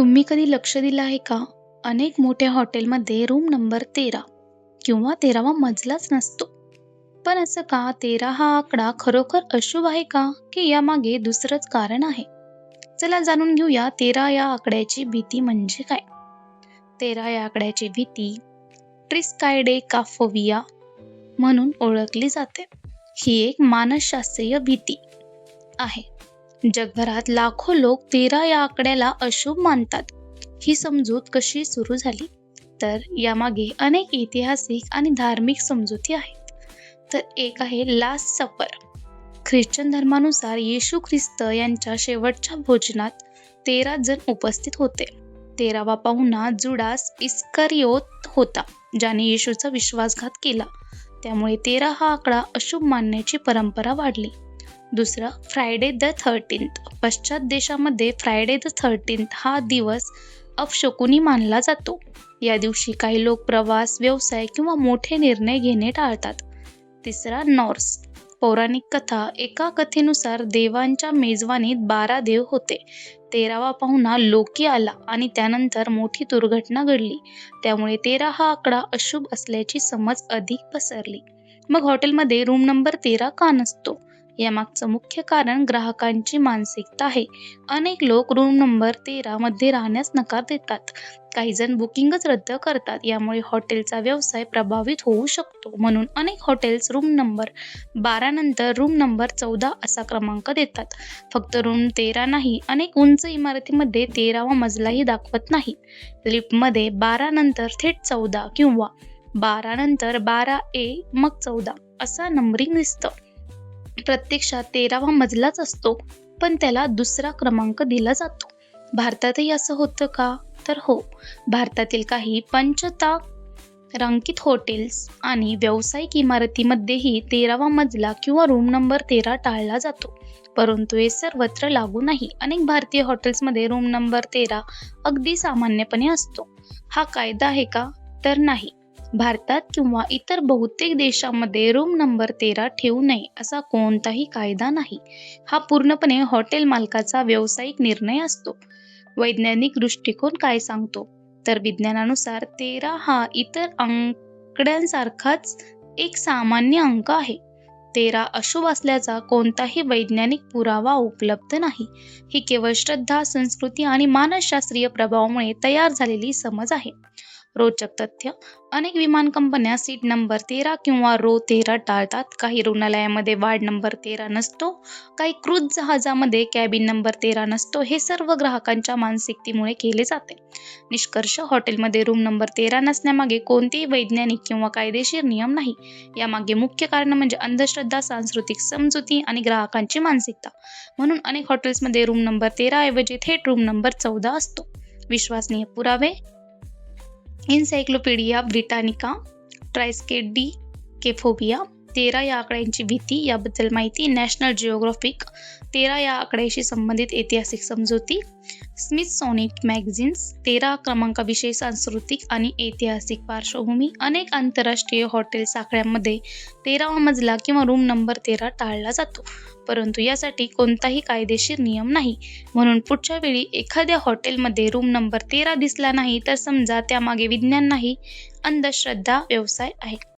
तुम्ही कधी लक्ष दिलं आहे का? अनेक मोठ्या हॉटेलमध्ये रूम नंबर 13 किंवा 13वा मजलाच नसतो. पण असं का? 13 हा आकडा खरोखर अशुभ आहे का? की यामागे दुसरंच कारण आहे? चला जाणून घेऊया 13 या आकड्याची भीती म्हणजे काय? 13 या आकड्याची भीती ट्रिस्कायडेकाफोबिया म्हणून ओळखली जाते. ही एक मानसशास्त्रीय भीती आहे. जगभरात लाखो लोक 13 या आकड्याला अशुभ मानतात. ही समजूत कशी सुरू झाली? तर यामागे अनेक ऐतिहासिक आणि धार्मिक समजुती आहेत. तर एक आहे लास्ट सपर. ख्रिश्चन धर्मानुसार येशू ख्रिस्त यांच्या शेवटच्या भोजनात 13 जण उपस्थित होते. 13वा पाहुणा जुडास इस्करियोत होता, ज्याने येशूचा विश्वासघात केला. त्यामुळे 13 हा आकडा अशुभ मानण्याची परंपरा वाढली. दुसरं फ्रायडे द 13th. पश्चात देशामध्ये फ्रायडे द 13th हा दिवस अपशकुनी मानला जातो. या दिवशी काही लोक प्रवास, व्यवसाय किंवा मोठे निर्णय घेणे टाळतात. तिसरा नॉर्स पौराणिक कथा. एका कथेनुसार देवांच्या मेजवानीत 12 देव होते. 13वा पाहुणा लोकी आला आणि त्यानंतर मोठी दुर्घटना घडली. त्यामुळे 13 हा आकडा अशुभ असल्याची समज अधिक पसरली. मग हॉटेलमध्ये रूम नंबर 13 का नसतो? यामागचं मुख्य कारण ग्राहकांची मानसिकता आहे. अनेक लोक रूम नंबर 13 मध्ये राहण्यास नकार देतात. काही जण बुकिंगच रद्द करतात. यामुळे हॉटेलचा व्यवसाय प्रभावित होऊ शकतो. म्हणून अनेक हॉटेल्स रूम नंबर 12 नंतर रूम नंबर 14 असा क्रमांक देतात. फक्त रूम 13 नाही, अनेक उंच इमारतीमध्ये 13वा मजलाही दाखवत नाही. लिफ्टमध्ये 12 नंतर थेट 14 किंवा 12 नंतर 12A मग 14 असा नंबरिंग दिसतं. प्रत्यक्षात 13वा मजलाच असतो, पण त्याला दुसरा क्रमांक दिला जातो. भारतातही असं होतं का? तर हो, भारतातील काही पंचतारांकित हॉटेल्स आणि व्यावसायिक इमारतीमध्येही 13वा मजला किंवा रूम नंबर 13 टाळला जातो. परंतु हे सर्वत्र लागू नाही. अनेक भारतीय हॉटेल्समध्ये रूम नंबर 13 अगदी सामान्यपणे असतो. हा कायदा आहे का? तर नाही. भारतात किंवा इतर बहुतेक देशांमध्ये रूम नंबर 13 ठेवू नये असा कोणताही कायदा नाही. हा पूर्णपणे हॉटेल मालकाचा व्यावसायिक निर्णय असतो. वैज्ञानिक दृष्टिकोन काय सांगतो? तर विज्ञानानुसार 13 हा इतर आकड्यांसारखाच एक सामान्य अंक आहे. 13 अशुभ असल्याचा कोणताही वैज्ञानिक पुरावा उपलब्ध नाही. ही केवळ श्रद्धा, संस्कृती आणि मानसशास्त्रीय प्रभावामुळे तयार झालेली समज आहे. रोचक तथ्य. अनेक विमान कंपन्या सीट नंबर 13 किंवा रो 13 टाळतात. काही रुग्णालयामध्ये वार्ड नंबर 13 नसतो. काही क्रूझ जहाजामध्ये कॅबिन नंबर 13 नसतो. हे सर्व ग्राहकांच्या मानसिकतेमुळे केले जाते. निष्कर्ष. हॉटेलमध्ये रूम नंबर 13 नसण्यामागे कोणतेही वैज्ञानिक किंवा कायदेशीर नियम नाही. यामागे मुख्य कारण म्हणजे अंधश्रद्धा, सांस्कृतिक समजुती आणि ग्राहकांची मानसिकता. म्हणून अनेक हॉटेल्समध्ये रूम नंबर 13 ऐवजी थेट रूम नंबर 14 असतो. विश्वसनीय पुरावे. Encyclopaedia Britannica. ट्रायस्केडेकाफोबिया. 13 या आकड्यांची भीती याबद्दल माहिती. National geographic. 13 या आकड्याशी संबंधित ऐतिहासिक समजुती. Smithsonian magazines. 13 क्रमांकाविषयी सांस्कृतिक आणि ऐतिहासिक पार्श्वभूमी. अनेक आंतरराष्ट्रीय हॉटेल साखळ्यांमध्ये 13वा मजला किंवा रूम नंबर 13 टाळला जातो, परंतु यासाठी कोणताही कायदेशीर नियम नाही. म्हणून पुढच्या वेळी एखाद्या हॉटेलमध्ये रूम नंबर 13 दिसला नाही तर समजा त्यामागे विज्ञान नाही, अंधश्रद्धा व्यवसाय आहे.